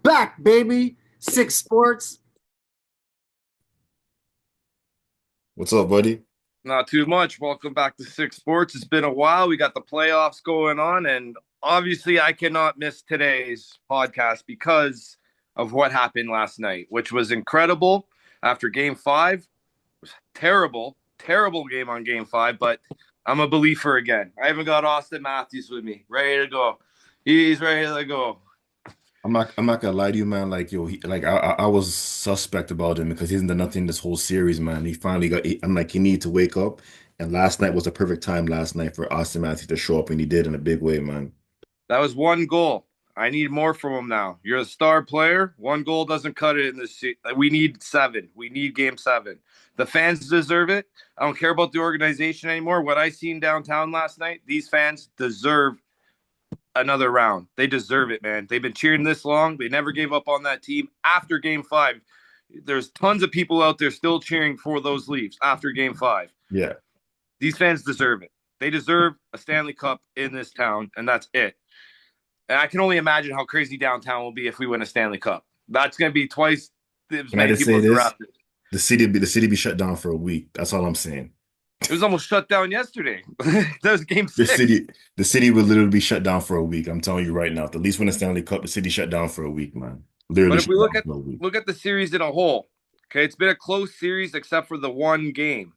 back, baby. 6 Sports. What's up, buddy? Not too much. Welcome back to 6 Sports. It's been a while. We got the playoffs going on, and obviously, I cannot miss today's podcast because of what happened last night, which was incredible. After Game 5, it was terrible, terrible game on Game 5. But I'm a believer again. I haven't got Austin Matthews with me, ready to go. He's ready to go. I'm not gonna lie to you, man. Like yo, I was suspect about him because he hasn't done nothing this whole series, man. He finally got. I'm like, he needed to wake up, and last night was the perfect time last night for Austin Matthews to show up, and he did in a big way, man. That was one goal. I need more from him now. You're a star player. One goal doesn't cut it in this. We need 7. We need Game 7. The fans deserve it. I don't care about the organization anymore. What I seen downtown last night, these fans deserve another round. They deserve it, man. They've been cheering this long. They never gave up on that team after Game 5. There's tons of people out there still cheering for those Leafs after Game 5. Yeah, These fans deserve it. They deserve a Stanley Cup in this town, and that's it. And I can only imagine how crazy downtown will be if we win a Stanley Cup. That's going to be twice as can I many just people say as this? drafted. The city be shut down for a week. That's all I'm saying. It was almost shut down yesterday. That was Game The 6. city, the city will literally be shut down for a week. I'm telling you right now. If the Leafs win a Stanley Cup, the city shut down for a week, man. But Literally if we shut look down at for a week. look at the series in a whole, okay, it's been a close series except for the one game.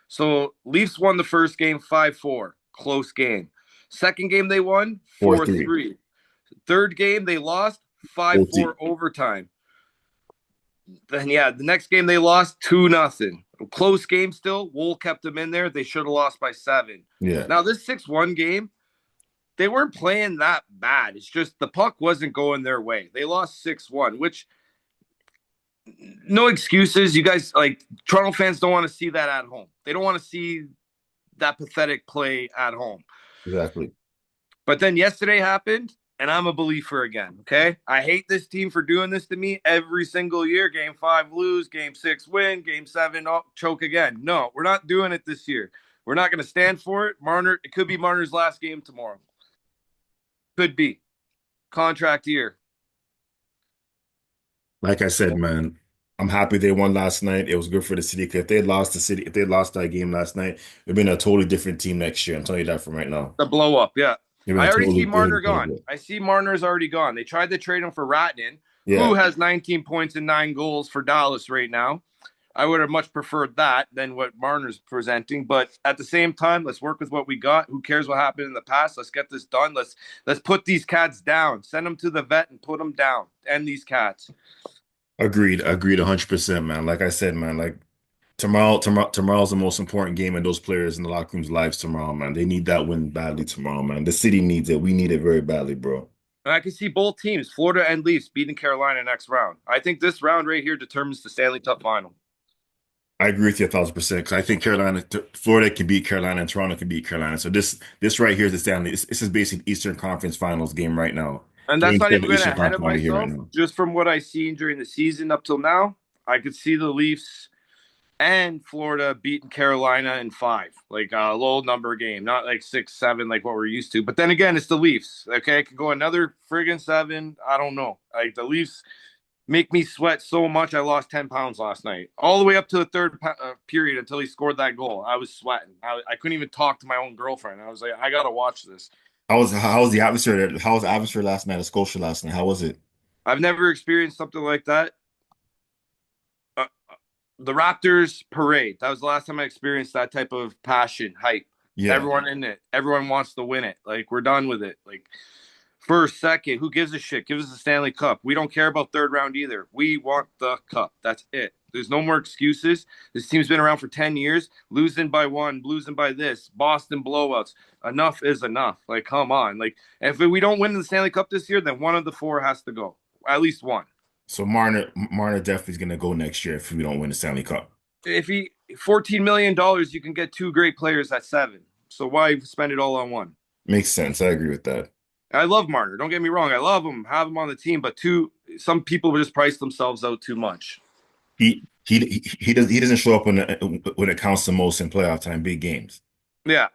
So Leafs won the first game 5-4, close game. Second game they won 4-3. 4-3. Third game they lost 5-4 OT. overtime. Then the next game they lost 2-0. Close game still. Wool kept them in there. They should have lost by 7. Yeah, Now this 6-1 game, they weren't playing that bad. It's just the puck wasn't going their way. They lost 6-1, which no excuses. You guys, like, Toronto fans don't want to see that at home. They don't want to see that pathetic play at home. exactly. But then yesterday happened, and I'm a believer again. Okay, I hate this team for doing this to me every single year. Game 5 lose, Game 6 win, Game 7 choke again. No, we're not doing it this year. We're not going to stand for it. Marner, it could be Marner's last game tomorrow. Could be contract year. Like I said, man, I'm happy they won last night. It was good for the city. 'Cause if they lost that game last night, it'd been a totally different team next year. I'm telling you that from right now. The blow up, yeah. It'd been I a already see totally Marner different. gone. I see Marner's already gone. They tried to trade him for Ratnin, Yeah, who has 19 points and 9 goals for Dallas right now. I would have much preferred that than what Marner's presenting. But at the same time, let's work with what we got. Who cares what happened in the past? Let's get this done. Let's put these cats down. Send them to the vet and put them down. End these cats. agreed 100%, man. Like I said, man, like tomorrow's the most important game in those players in the locker room's lives tomorrow, man. They need that win badly tomorrow, man. The city needs it. We need it very badly, bro. And I can see both teams, Florida and Leafs, beating Carolina next round. I think this round right here determines the Stanley Cup final. I agree with you 1,000% because I think Florida can beat Carolina, and Toronto can beat Carolina. So this right here is the Stanley. This is basically Eastern Conference Finals game right now. And that's Game not even seven going Eastern ahead Conference of Final here right myself. now. Just from what I've seen during the season up till now, I could see the Leafs and Florida beating Carolina in 5, like a low number game, not like 6-7 like what we're used to. But then again, it's the Leafs. Okay, it could go another friggin' 7. I don't know. Like the Leafs make me sweat so much. I lost 10 pounds last night, all the way up to the third period until he scored that goal. I was sweating. I couldn't even talk to my own girlfriend. I was like, I gotta watch this. How was the atmosphere there? How was the atmosphere last night at Scotia last night? How was it? I've never experienced something like that. Uh, the Raptors parade. That was the last time I experienced that type of passion, hype. Yeah. Everyone in it. Everyone wants to win it. Like, we're done with it. Like, first, second, who gives a shit? Give us the Stanley Cup. We don't care about third round either. We want the cup. That's it. There's no more excuses. This team's been around for 10 years, losing by 1, losing by this, Boston blowouts. Enough is enough. Like, come on. Like, if we don't win the Stanley Cup this year, then one of the 4 has to go. At least one. So Marner definitely is gonna go next year if we don't win the Stanley Cup. If he $14 million, you can get 2 great players at 7. So why spend it all on one? Makes sense. I agree with that. I love Marner. Don't get me wrong. I love him, have him on the team, but some people just price themselves out too much. He doesn't show up when it counts the most in playoff time, big games. Yeah,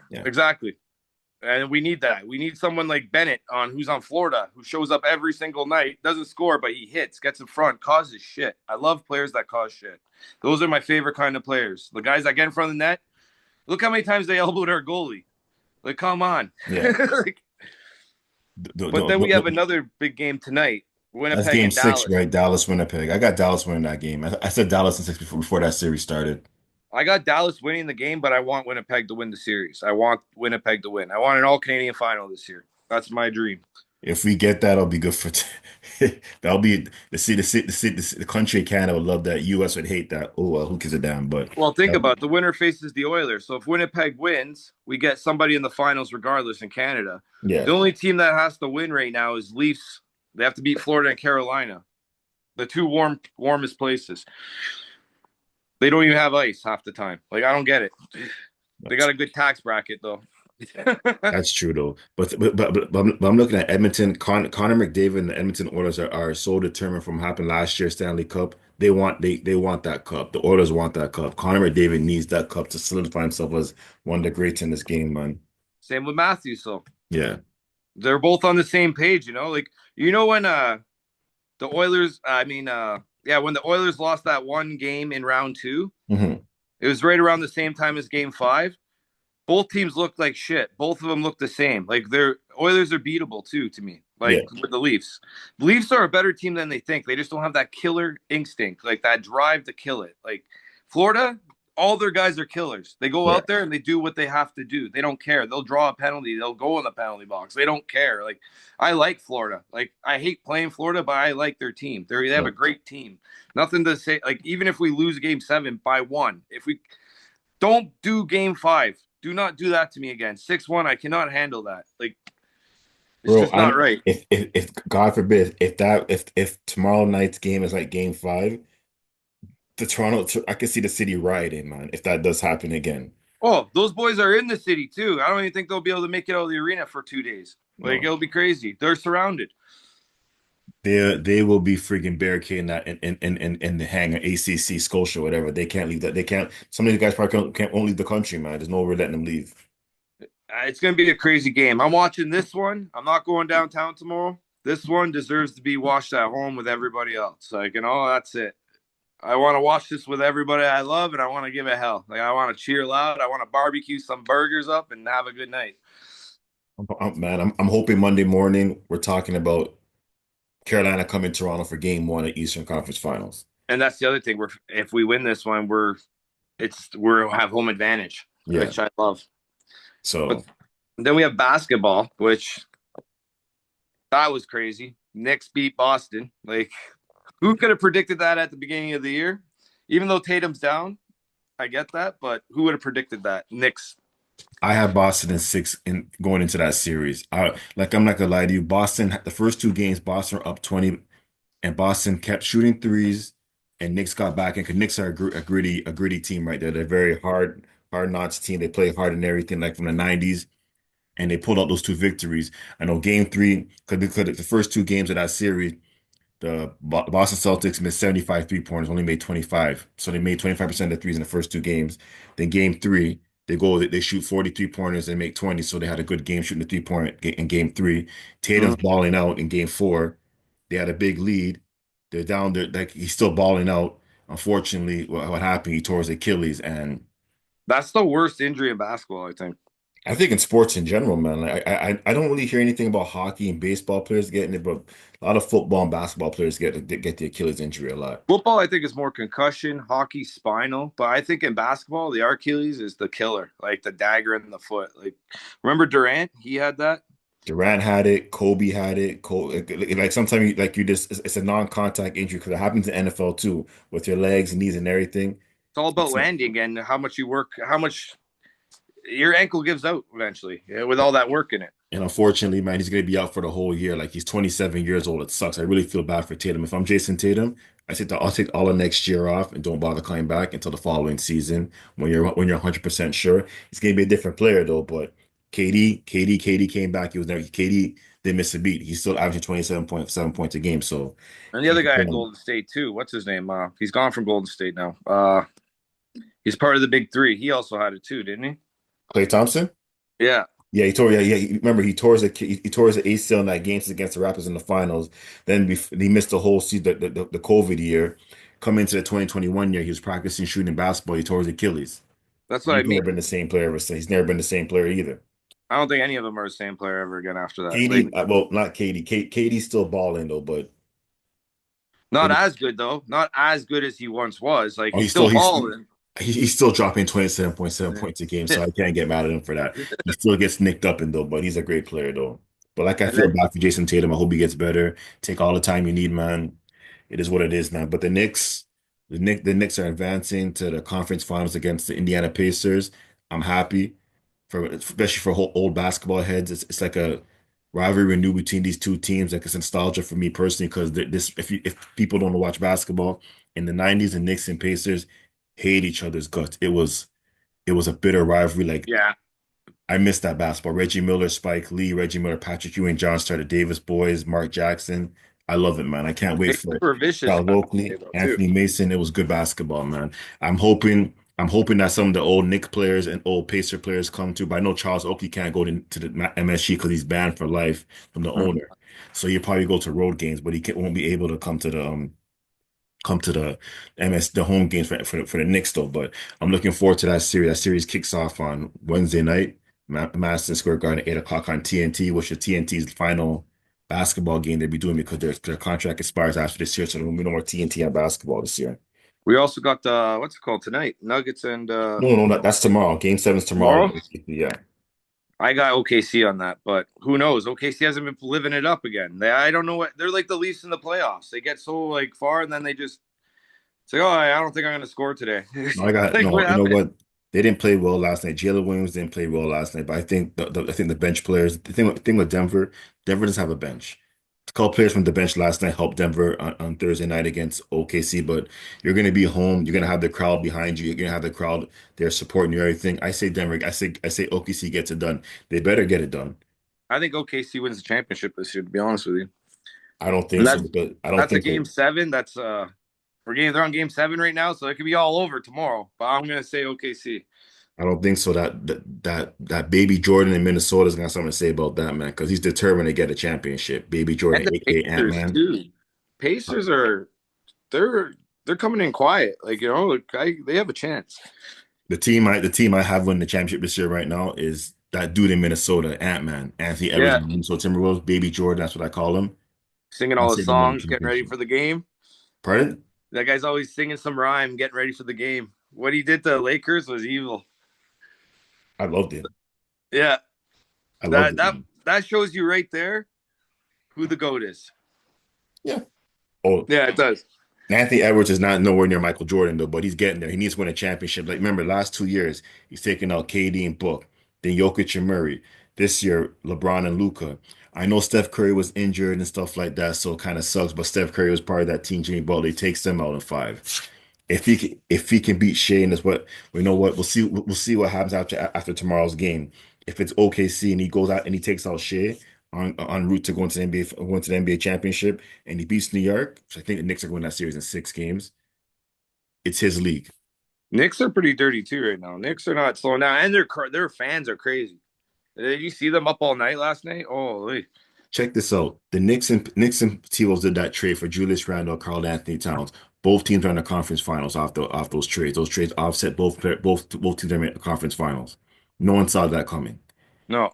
Yeah. exactly. And we need that. We need someone like Bennett who's on Florida, who shows up every single night, doesn't score, but he hits, gets in front, causes shit. I love players that cause shit. Those are my favorite kind of players. The guys that get in front of the net. Look how many times they elbowed our goalie. Like, come on. Yeah. Like, but then we have another big game tonight. That's Winnipeg game and six, Dallas. right? Dallas, Winnipeg. I got Dallas winning that game. I said Dallas in six before that series started. I got Dallas winning the game, but I want Winnipeg to win the series. I want Winnipeg to win. I want an all-Canadian final this year. That's my dream. If we get that, it'll be good for. That'll be the country of Canada would love that. U.S. would hate that. Oh well, who gives a damn? But Well, think about it. The winner faces the Oilers. So if Winnipeg wins, we get somebody in the finals regardless in Canada. yeah, The only team that has to win right now is Leafs. They have to beat Florida and Carolina, the two warmest places. They don't even have ice half the time. Like, I don't get it. They got a good tax bracket though. that's true though. But I'm looking at Edmonton. Connor McDavid and the Edmonton Oilers are so determined from what happened last year Stanley Cup. They want that cup. The Oilers want that cup. Connor McDavid needs that cup to solidify himself as one of the greats in this game, man. Same with Matthews. So Yeah. they're both on the same page. Like when the Oilers, when the Oilers lost that one game in round 2, hmm it was right around the same time as game 5. Both teams looked like shit. Both of them looked the same. Like, their Oilers are beatable too, to me. Like, Yeah. with the Leafs. The Leafs are a better team than they think. They just don't have that killer instinct, like that drive to kill it. Like, Florida, all their guys are killers. They go Yeah. out there and they do what they have to do. They don't care. They'll draw a penalty. They'll go in the penalty box. They don't care. Like, I like Florida. Like, I hate playing Florida, but I like their team. They have a great team. Nothing to say. Like, even if we lose game 7 by 1, if we don't do game 5, do not do that to me again. 6-1, I cannot handle that. Like, it's Bro, just not right. if God forbid if tomorrow night's game is like game 5, the Toronto I could see the city rioting, man, if that does happen again. Oh, those boys are in the city too. I don't even think they'll be able to make it out of the arena for 2 days. Like, No. it'll be crazy. They're surrounded. They will be freaking barricading that in the hangar, ACC, Scotia, whatever. They can't leave that. They can't. Some of these guys probably won't leave the country, man. There's no way we're letting them leave. It's going to be a crazy game. I'm watching this one. I'm not going downtown tomorrow. This one deserves to be watched at home with everybody else. Like, that's it. I want to watch this with everybody I love, and I want to give it hell. Like, I want to cheer loud. I want to barbecue some burgers up and have a good night. Man, I'm hoping Monday morning we're talking about Carolina coming to Toronto for game 1 at Eastern Conference Finals. And that's the other thing. If we win this one, we'll have home advantage, Yeah. which I love. So But then we have basketball, which that was crazy. Knicks beat Boston. Like, who could have predicted that at the beginning of the year? Even though Tatum's down, I get that, but who would have predicted that? Knicks. I have Boston in 6 in going into that series. I'm not gonna lie to you. Boston, the first 2 games, Boston were up 20, and Boston kept shooting threes, and Knicks got back in because Knicks are a gritty team right there. They're a very hard knocks team. They play hard and everything like from the 90s, and they pulled out those 2 victories. I know game 3, because the first 2 games of that series, the Boston Celtics missed 75 3-pointers, only made 25. So they made 25% of the threes in the first 2 games. Then game 3, they shoot 43 pointers and make 20. So they had a good game shooting the 3-point in game 3. Tatum's balling out in game 4. They had a big lead. They're down there, like he's still balling out. Unfortunately, what happened? He tore his Achilles, and That's the worst injury in basketball, I think. I think in sports in general, man, like I don't really hear anything about hockey and baseball players getting it, but a lot of football and basketball players get the Achilles injury a lot. Football, I think, is more concussion. Hockey, spinal. But I think in basketball, the Achilles is the killer, like the dagger in the foot. Like, remember Durant? He had that. Durant had it, Kobe had it. Like sometimes it's a non-contact injury because it happens in NFL too, with your legs, knees, and everything. It's all about It's landing and how much you work, how much your ankle gives out eventually, with all that work in it. And unfortunately, man, he's going to be out for the whole year. Like he's 27 years old. It sucks. I really feel bad for Tatum. If I'm Jason Tatum, I'll take all of next year off and don't bother coming back until the following season when you're 100% sure. He's going to be a different player though. But KD came back. He was never KD didn't miss a beat. He's still averaging 27.7 points a game. So And the other guy at Golden State too. What's his name? He's gone from Golden State now. He's part of the big 3. He also had it too, didn't he? Klay Thompson. Yeah. Yeah, he tore. Yeah, yeah. Remember, he tore his ACL in that game against the Raptors in the finals. Then he missed the whole season, the COVID year. Coming into the 2021 year, he was practicing shooting basketball. He tore his Achilles. That's what I He's mean. never been the same player ever since. He's never been the same player either. I don't think any of them are the same player ever again after that. Like, Katie, well, not Katie. Katie's still balling though, but not it, as good though. Not as good as he once was. Like oh, he's still balling. he's still dropping 27.7 points a game, so I can't get mad at him for that. He still gets nicked up in though, but he's a great player though. But like I And feel then bad for Jason Tatum. I hope he gets better. Take all the time you need, man. It is what it is, man. But the Knicks are advancing to the conference finals against the Indiana Pacers. I'm happy for especially for old basketball heads. It's like a rivalry renewed between these two teams. Like it's nostalgia for me personally because this if people don't watch basketball in the 90s, the Knicks and Pacers hate each other's guts. It was a bitter rivalry. Like yeah, I miss that basketball. Reggie Miller, Spike Lee, Reggie Miller, Patrick Ewing, John Starter, Davis boys, Mark Jackson. I love it, man. I can't wait they for it. were vicious Charles back in Oakley, the day though too. Anthony Mason. It was good basketball, man. I'm hoping that some of the old Knick players and old Pacer players come too. But I know Charles Oakley can't go to the MSG because he's banned for life from the Mhm. owner. So he'll probably go to road games, but won't be able to come to the home games for the Knicks though. But I'm looking forward to that series. That series kicks off on Wednesday night, Madison Square Garden, 8 o'clock on TNT, which is TNT's final basketball game they'll be doing because their contract expires after this year, so there will be no more TNT on basketball this year. We also got the what's it called tonight? Nuggets and No, no, that's tomorrow. Game seven's tomorrow. tomorrow. Yeah. I got OKC on that, but who knows? OKC hasn't been living it up again. I don't know what they're like the Leafs in the playoffs. They get so like far and then they just say, "Oh, I don't think I'm going to score today." No, I got Like no. what You know happened? what? They didn't play well last night. Jalen Williams didn't play well last night, but I think the bench players. The thing with Denver doesn't have a bench. A couple players from the bench last night helped Denver on Thursday night against OKC. But you're gonna be home. You're gonna have the crowd behind you. You're gonna have the crowd there supporting you. Everything. I say Denver. I say OKC gets it done. They better get it done. I think OKC wins the championship this year. To be honest with you, I don't and think so. But I don't that's a think game so. seven. They're on game seven right now, so it could be all over tomorrow. But I'm going to say OKC I don't think so. That baby Jordan in Minnesota's got something to say about that, man, because he's determined to get a championship. Baby and Jordan, the aka Pacers Ant-Man. too. Pacers are they're they're coming in quiet. Like they have a chance. The team I have winning the championship this year right now is that dude in Minnesota, Ant-Man, Anthony Edwards, Yeah, Minnesota Timberwolves, Baby Jordan. That's what I call him. singing I all the say they win the songs, getting ready championship. for the game. Pardon? That guy's always singing some rhyme, getting ready for the game. What he did to the Lakers was evil. I loved it. Yeah, I loved that it, that man. that shows you right there who the goat is. Yeah. Oh, Yeah, it does. Anthony Edwards is not nowhere near Michael Jordan though, but he's getting there. He needs to win a championship. Like remember, last 2 years he's taken out KD and Book, then Jokic and Murray. This year, LeBron and Luca. I know Steph Curry was injured and stuff like that, so it kind of sucks. But Steph Curry was part of that team. Jimmy Butler he takes them out in five. If he can beat Shea, and that's what we know. What we'll see what happens after tomorrow's game. If it's OKC and he goes out and he takes out Shea on route to going to the NBA championship and he beats New York, which I think the Knicks are going that series in 6 games. It's his league. Knicks are pretty dirty too right now. Knicks are not slowing down, and their fans are crazy. Did you see them up all night last night? Holy. Check this out. The Knicks and T-Wolves did that trade for Julius Randle, Karl Anthony Towns. Both teams are in the conference finals off those trades. Those trades offset both teams are in the conference finals. No one saw that coming. No,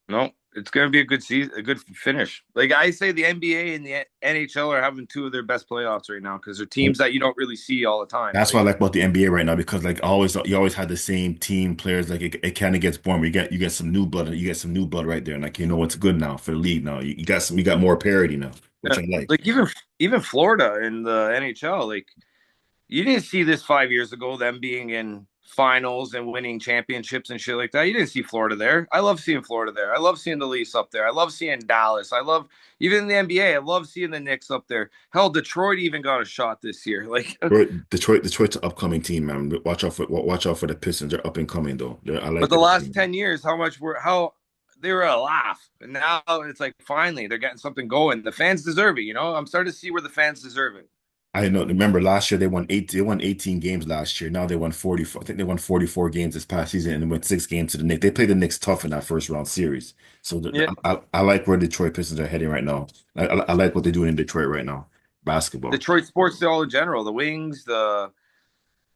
no, it's going to be a good season, a good finish. Like I say, the NBA and the NHL are having two of their best playoffs right now because they're teams that you don't really see all the time. That's what Like, I like about the NBA right now because like always you always have the same team players. Like it kind of gets boring. You get some new blood. You get some new blood right there, and like you know what's good now for the league now. You got more parity now, which yeah, I like. like even Florida in the NHL, like you didn't see this 5 years ago, them being in finals and winning championships and shit like that. You didn't see Florida there. I love seeing Florida there. I love seeing the Leafs up there. I love seeing Dallas. I love even in the NBA. I love seeing the Knicks up there. Hell, Detroit even got a shot this year. Like, Detroit's an upcoming team, man. Watch out for the Pistons. They're up and coming though. I like but the their last team. 10 years, how they were a laugh, and now it's like finally they're getting something going. The fans deserve it. I'm starting to see where the fans deserve it. I know. Remember last year they won 8. They won 18 games last year. Now they won 44. I think they won 44 games this past season and went 6 games to the Knicks. They played the Knicks tough in that first round series. So Yeah, I like where Detroit Pistons are heading right now. I like what they're doing in Detroit right now. Basketball. Detroit sports all in general, the Wings, the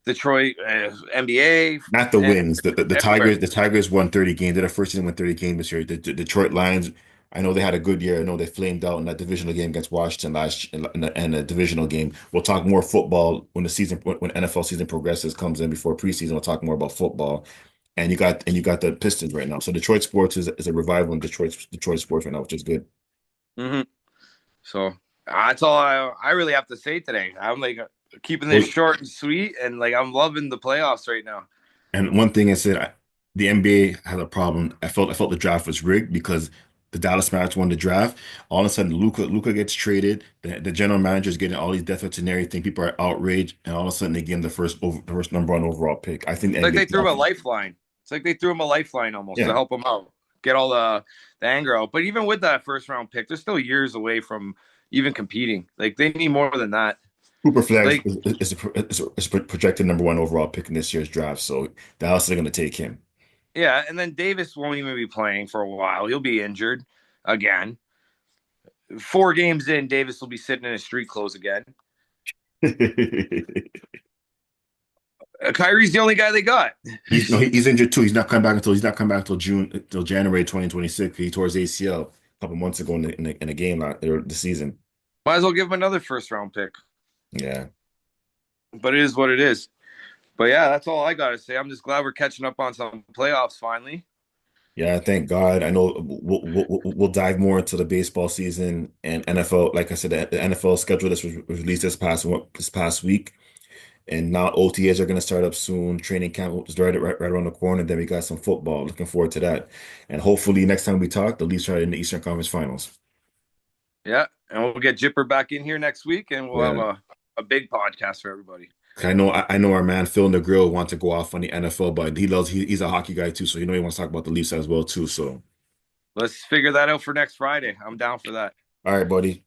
Detroit NBA, Not the and wins. The everywhere. Tigers. The Tigers won 30 games. They're the first team to win 30 games this year. The Detroit Lions. I know they had a good year. I know they flamed out in that divisional game against Washington last in the divisional game. We'll talk more football when the season when NFL season progresses comes in before preseason. We'll talk more about football. And you got the Pistons right now. So Detroit sports is a revival in Detroit sports right now, which is good. Hmm. So that's all I really have to say today. I'm like keeping this Well, short and sweet, and like I'm loving the playoffs right now. and one thing I said, the NBA had a problem. I felt the draft was rigged because the Dallas Mavericks won the draft. All of a sudden, Luca gets traded. The general manager is getting all these death threats and everything. People are outraged, and all of a sudden they give him the first number one overall pick. I think the It's like NBA they is threw him a awful. lifeline. It's like they threw him a lifeline almost to Yeah, help him out, get all the anger out. But even with that first round pick, they're still years away from even competing. Like they need more than that. Cooper Flag Like is a projected number one overall pick in this year's draft, so Dallas is going to take him. yeah, and then Davis won't even be playing for a while. He'll be injured again. 4 games in, Davis will be sitting in his street clothes again. Kyrie's the only guy they got. He's no, he's injured too. He's not coming back until January 2026. He tore his ACL a couple months ago in a game this season. Might as well give him another first round pick. Yeah, But it is what it is. But yeah, that's all I got to say. I'm just glad we're catching up on some playoffs finally. yeah. Thank God. I know we'll dive more into the baseball season and NFL. Like I said, the NFL schedule was released this past week, and now OTAs are going to start up soon. Training camp is right around the corner. Then we got some football. Looking forward to that, and hopefully next time we talk, the Leafs are in the Eastern Conference Finals. Yeah. And we'll get Jipper back in here next week and we'll have Yeah. a big podcast for everybody. I know our man Phil Negrill wants to go off on the NFL, but he's a hockey guy too, so he wants to talk about the Leafs as well too. So, Let's figure that out for next Friday. I'm down for that. all right, buddy.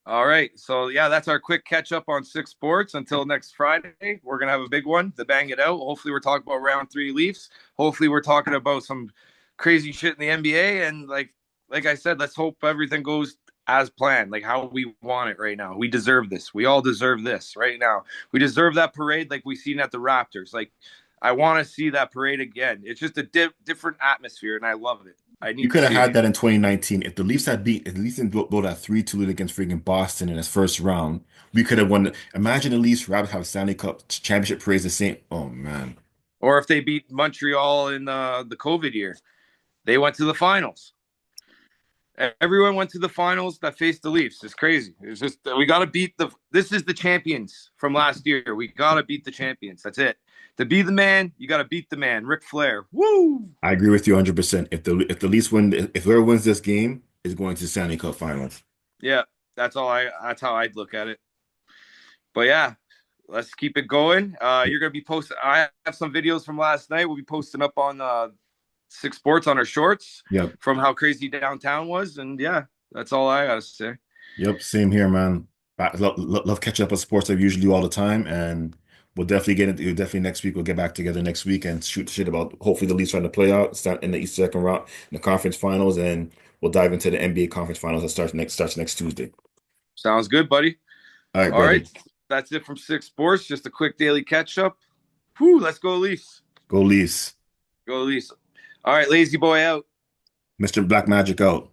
All right. So, yeah, that's our quick catch up on 6 Sports. Until next Friday, we're going to have a big one to bang it out. Hopefully, we're talking about round 3 Leafs. Hopefully, we're talking about some crazy shit in the NBA. And like I said, let's hope everything goes as planned, like how we want it right now. We deserve this. We all deserve this right now. We deserve that parade like we seen at the Raptors. Like, I want to see that parade again. It's just a different atmosphere, and I love it. I You need to could have see it had again. that in 2019 if the Leafs had beat at least in blow that 3-2 lead against freaking Boston in his first round. We could have won. Imagine the Leafs Rabbits have Stanley Cup championship parades the same. Oh man, Or if they beat Montreal in the COVID year, they went to the finals. Everyone went to the finals that faced the Leafs. It's crazy. It's just we got to beat the. This is the champions from last year. We got to beat the champions. That's it. To be the man, you got to beat the man. Ric Flair. Woo! I agree with you 100%. If the Leafs win, if whoever wins this game is going to the Stanley Cup Finals. Yeah, that's all I. That's how I'd look at it. But yeah, let's keep it going. You're gonna be posting. I have some videos from last night. We'll be posting up on 6 Sports on our shorts Yep. from how crazy downtown was, and yeah, that's all I gotta say. Yep, same here, man. I love catching up on sports like we usually do all the time, and we'll definitely get into definitely next week. We'll get back together next week and shoot shit about hopefully the Leafs trying to play out, start in the East second round in the conference finals, and we'll dive into the NBA conference finals that starts next Tuesday. Sounds good, buddy. All right, All brother. right, that's it from 6 Sports. Just a quick daily catch up. Whew, let's go Leafs. Go Leafs. Go Leafs. All right, lazy boy out. Mr. Black Magic out.